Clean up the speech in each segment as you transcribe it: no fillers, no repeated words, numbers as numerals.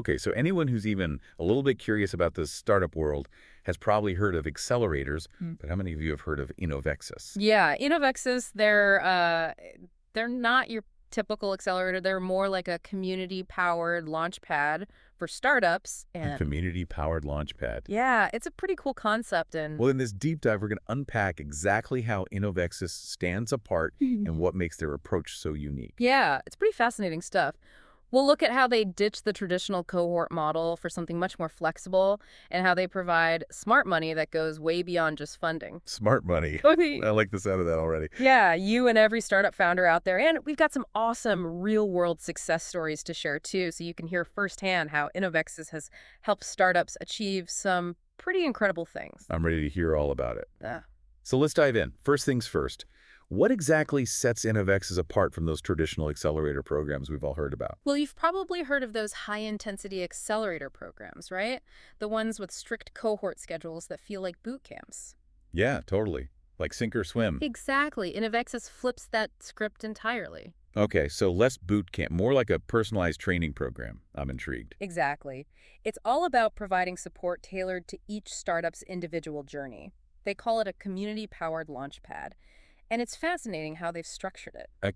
Okay, so anyone who's even a little bit curious about the startup world has probably heard of accelerators, but how many of you have heard of Inovexus? Yeah, Inovexus, they're not your typical accelerator. They're more like a community-powered launch pad for startups. A And community-powered launchpad. yeah, it's a pretty cool concept. And Well, in this deep dive, we're going to unpack exactly how Inovexus stands apart and what makes their approach so unique. yeah, it's pretty fascinating stuff. We'll look at how they ditch the traditional cohort model for something much more flexible and how they provide smart money that goes way beyond just funding. Smart money. Okay. I like the sound of that already. Yeah, you and every startup founder out there. And we've got some awesome real-world success stories to share, too, so you can hear firsthand how Inovexus has helped startups achieve some pretty incredible things. I'm ready to hear all about it. Uh, So let's dive in. First things first. What exactly sets Inovexus apart from those traditional accelerator programs we've all heard about? well, you've probably heard of those high-intensity accelerator programs, right? The ones with strict cohort schedules that feel like boot camps. Yeah, totally. Like sink or swim. Exactly. Inovexus flips that script entirely. Okay, so less boot camp, more like a personalized training program. I'm intrigued. Exactly. It's all about providing support tailored to each startup's individual journey. They call it a community-powered launchpad, and it's fascinating how they've structured it. A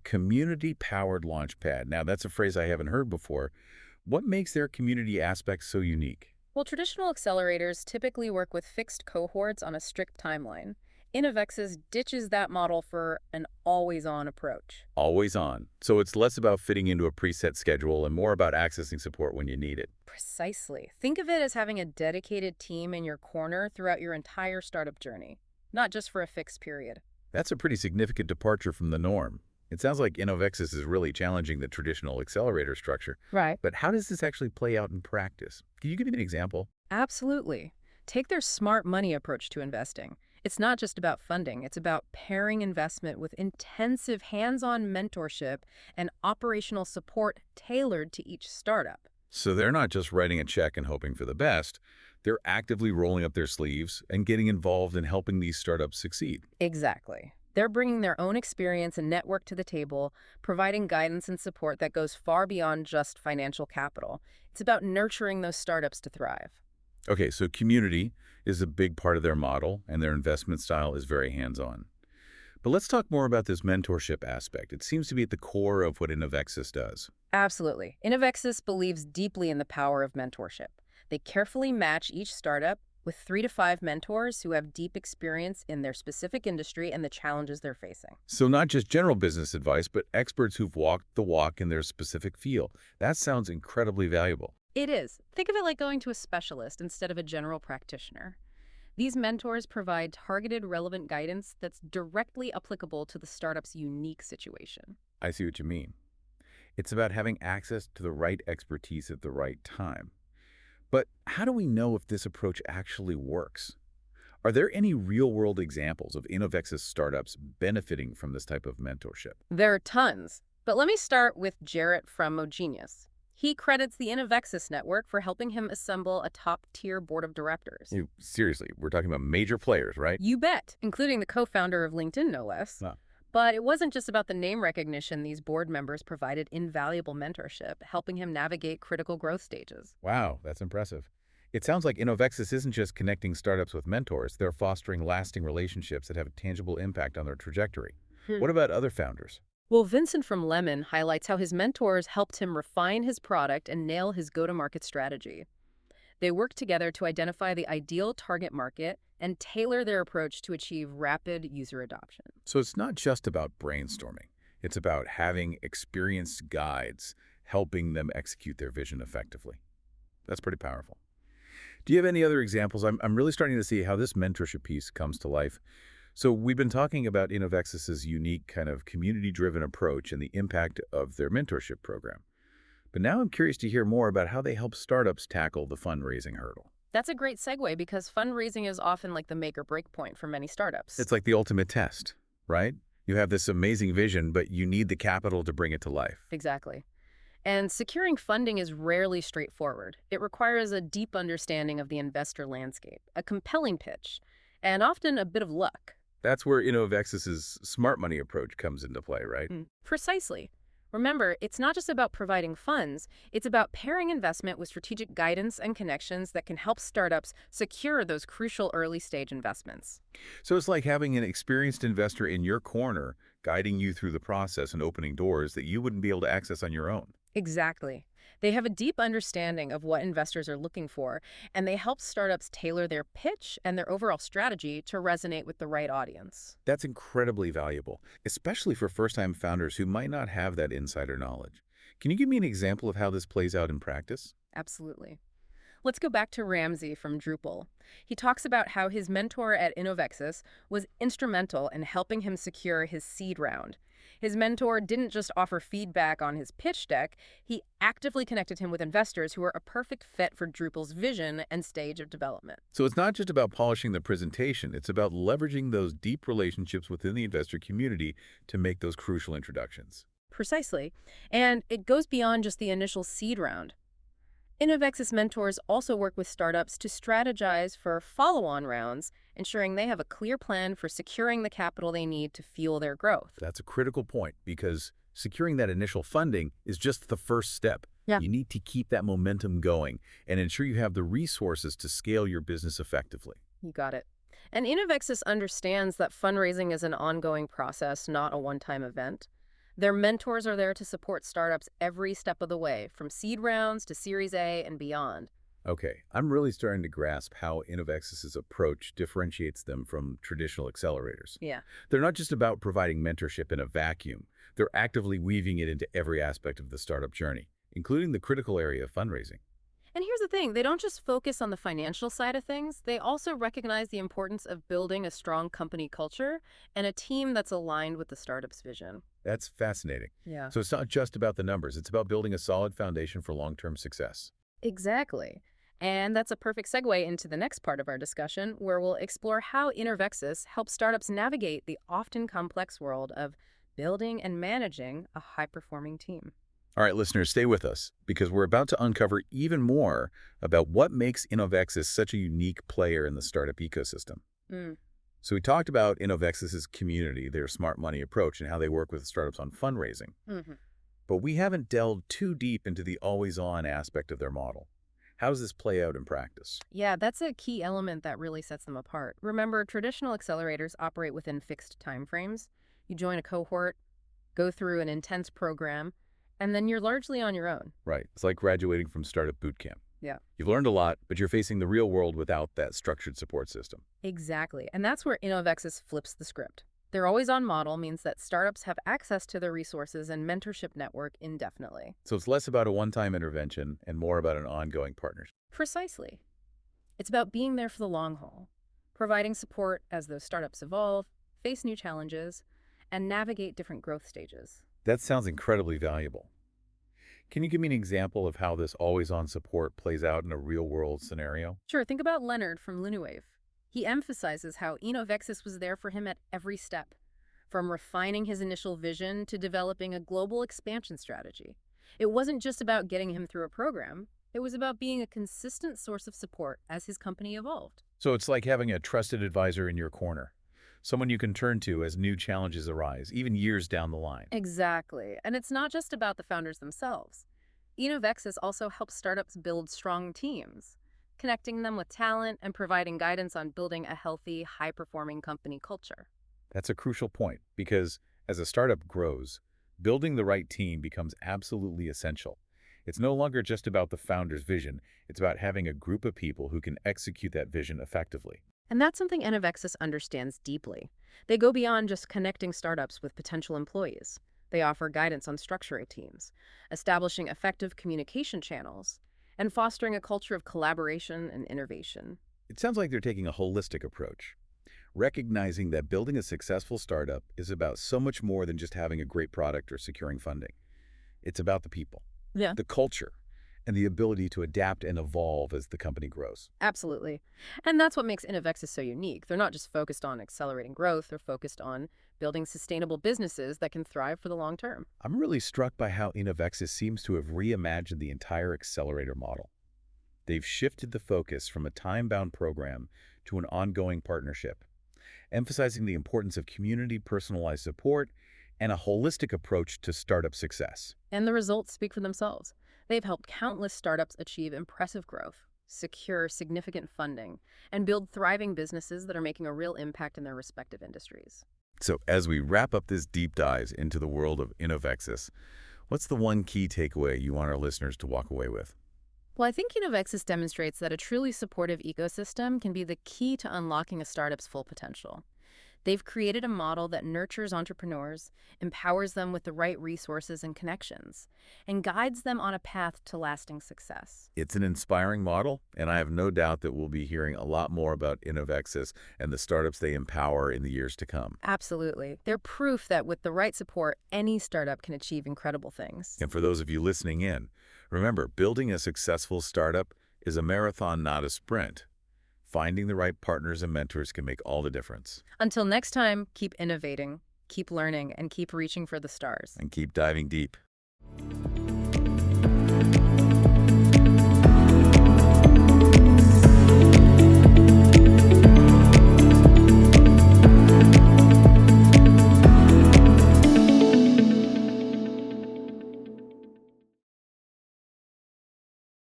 community-powered launchpad. Now, that's a phrase I haven't heard before. What makes their community aspect so unique? Well, traditional accelerators typically work with fixed cohorts on a strict timeline. Inovexus ditches that model for an always-on approach. Always on. So it's less about fitting into a preset schedule and more about accessing support when you need it. Precisely. Think of it as having a dedicated team in your corner throughout your entire startup journey, not just for a fixed period. That's a pretty significant departure from the norm. It sounds like Inovexus is really challenging the traditional accelerator structure. Right. But how does this actually play out in practice? Can you give me an example? Absolutely. Take their smart money approach to investing. It's not just about funding, it's about pairing investment with intensive hands-on mentorship and operational support tailored to each startup. So they're not just writing a check and hoping for the best. They're actively rolling up their sleeves and getting involved in helping these startups succeed. Exactly. They're bringing their own experience and network to the table, providing guidance and support that goes far beyond just financial capital. It's about nurturing those startups to thrive. Okay, so community is a big part of their model, and their investment style is very hands-on. But let's talk more about this mentorship aspect. It seems to be at the core of what Inovexus does. Absolutely. Inovexus believes deeply in the power of mentorship. They carefully match each startup with 3 to 5 mentors who have deep experience in their specific industry and the challenges they're facing. So not just general business advice, but experts who've walked the walk in their specific field. That sounds incredibly valuable. It is. Think of it like going to a specialist instead of a general practitioner. These mentors provide targeted, relevant guidance that's directly applicable to the startup's unique situation. I see what you mean. It's about having access to the right expertise at the right time. But how do we know if this approach actually works? Are there any real-world examples of Inovexus startups benefiting from this type of mentorship? There are tons, but let me start with Jarrett from Mogenius. He credits the Inovexus network for helping him assemble a top-tier board of directors. Seriously, we're talking about major players, right? You bet, including the co-founder of LinkedIn, no less. Ah, But it wasn't just about the name recognition. These board members provided invaluable mentorship, helping him navigate critical growth stages. wow, that's impressive. It sounds like Inovexus isn't just connecting startups with mentors, they're fostering lasting relationships that have a tangible impact on their trajectory. What about other founders? Well, Vincent from Lemon highlights how his mentors helped him refine his product and nail his go-to-market strategy. They worked together to identify the ideal target market and tailor their approach to achieve rapid user adoption. So it's not just about brainstorming. It's about having experienced guides helping them execute their vision effectively. That's pretty powerful. Do you have any other examples? I'm really starting to see how this mentorship piece comes to life. So we've been talking about Inovexus's unique kind of community-driven approach and the impact of their mentorship program. But now I'm curious to hear more about how they help startups tackle the fundraising hurdle. That's a great segue because fundraising is often like the make or break point for many startups. It's like the ultimate test, right? You have this amazing vision, but you need the capital to bring it to life. Exactly. And securing funding is rarely straightforward. It requires a deep understanding of the investor landscape, a compelling pitch, and often a bit of luck. That's where Inovexus's smart money approach comes into play, right? Precisely. Remember, it's not just about providing funds, it's about pairing investment with strategic guidance and connections that can help startups secure those crucial early stage investments. So it's like having an experienced investor in your corner, guiding you through the process and opening doors that you wouldn't be able to access on your own. Exactly. They have a deep understanding of what investors are looking for, and they help startups tailor their pitch and their overall strategy to resonate with the right audience. That's incredibly valuable, especially for first-time founders who might not have that insider knowledge. Can you give me an example of how this plays out in practice? Absolutely. Let's go back to Ramsey from Drupal. He talks about how his mentor at Inovexus was instrumental in helping him secure his seed round. His mentor didn't just offer feedback on his pitch deck, he actively connected him with investors who were a perfect fit for Drupal's vision and stage of development. So it's not just about polishing the presentation, it's about leveraging those deep relationships within the investor community to make those crucial introductions. Precisely. And it goes beyond just the initial seed round. Inovexus mentors also work with startups to strategize for follow-on rounds, ensuring they have a clear plan for securing the capital they need to fuel their growth. That's a critical point because securing that initial funding is just the first step. Yeah. You need to keep that momentum going and ensure you have the resources to scale your business effectively. You got it. And Inovexus understands that fundraising is an ongoing process, not a one-time event. Their mentors are there to support startups every step of the way, from seed rounds to Series A and beyond. Okay, I'm really starting to grasp how Inovexus's approach differentiates them from traditional accelerators. Yeah. They're not just about providing mentorship in a vacuum. They're actively weaving it into every aspect of the startup journey, including the critical area of fundraising. And here's the thing, they don't just focus on the financial side of things, they also recognize the importance of building a strong company culture and a team that's aligned with the startup's vision. That's fascinating. Yeah. So it's not just about the numbers. It's about building a solid foundation for long-term success. Exactly. And that's a perfect segue into the next part of our discussion, where we'll explore how Inovexus helps startups navigate the often complex world of building and managing a high-performing team. All right, listeners, stay with us because we're about to uncover even more about what makes Inovexus such a unique player in the startup ecosystem. Mm. So we talked about Inovexus's community, their smart money approach, and how they work with startups on fundraising. Hmm. But we haven't delved too deep into the always-on aspect of their model. How does this play out in practice? Yeah, that's a key element that really sets them apart. Remember, traditional accelerators operate within fixed timeframes. You join a cohort, go through an intense program, and then you're largely on your own. Right. It's like graduating from startup boot camp. Yeah. You've learned a lot, but you're facing the real world without that structured support system. Exactly. And that's where Inovexus flips the script. Their always-on model means that startups have access to the resources and mentorship network indefinitely. So it's less about a one-time intervention and more about an ongoing partnership. Precisely. It's about being there for the long haul, providing support as those startups evolve, face new challenges, and navigate different growth stages. That sounds incredibly valuable. Can you give me an example of how this always-on support plays out in a real-world scenario? Sure, think about Leonard from Lunawave. He emphasizes how Inovexus was there for him at every step, from refining his initial vision to developing a global expansion strategy. It wasn't just about getting him through a program, it was about being a consistent source of support as his company evolved. So it's like having a trusted advisor in your corner, someone you can turn to as new challenges arise, even years down the line. Exactly. And it's not just about the founders themselves. Inovexus also helps startups build strong teams, connecting them with talent and providing guidance on building a healthy, high-performing company culture. That's a crucial point because as a startup grows, building the right team becomes absolutely essential. It's no longer just about the founder's vision, it's about having a group of people who can execute that vision effectively. And that's something Inovexus understands deeply. They go beyond just connecting startups with potential employees. They offer guidance on structuring teams, establishing effective communication channels, and fostering a culture of collaboration and innovation. It sounds like they're taking a holistic approach, recognizing that building a successful startup is about so much more than just having a great product or securing funding. It's about the people, Yeah. the culture, and the ability to adapt and evolve as the company grows. Absolutely. And that's what makes Inovexus so unique. They're not just focused on accelerating growth, they're focused on building sustainable businesses that can thrive for the long term. I'm really struck by how Inovexus seems to have reimagined the entire accelerator model. They've shifted the focus from a time-bound program to an ongoing partnership, emphasizing the importance of community personalized support and a holistic approach to startup success. And the results speak for themselves. They've helped countless startups achieve impressive growth, secure significant funding, and build thriving businesses that are making a real impact in their respective industries. So as we wrap up this deep dive into the world of Inovexus, what's the one key takeaway you want our listeners to walk away with? Well, I think Inovexus demonstrates that a truly supportive ecosystem can be the key to unlocking a startup's full potential. They've created a model that nurtures entrepreneurs, empowers them with the right resources and connections, and guides them on a path to lasting success. It's an inspiring model, and I have no doubt that we'll be hearing a lot more about Inovexus and the startups they empower in the years to come. Absolutely. They're proof that with the right support, any startup can achieve incredible things. And for those of you listening in, remember, building a successful startup is a marathon, not a sprint. Finding the right partners and mentors can make all the difference. Until next time, keep innovating, keep learning, and keep reaching for the stars. And keep diving deep.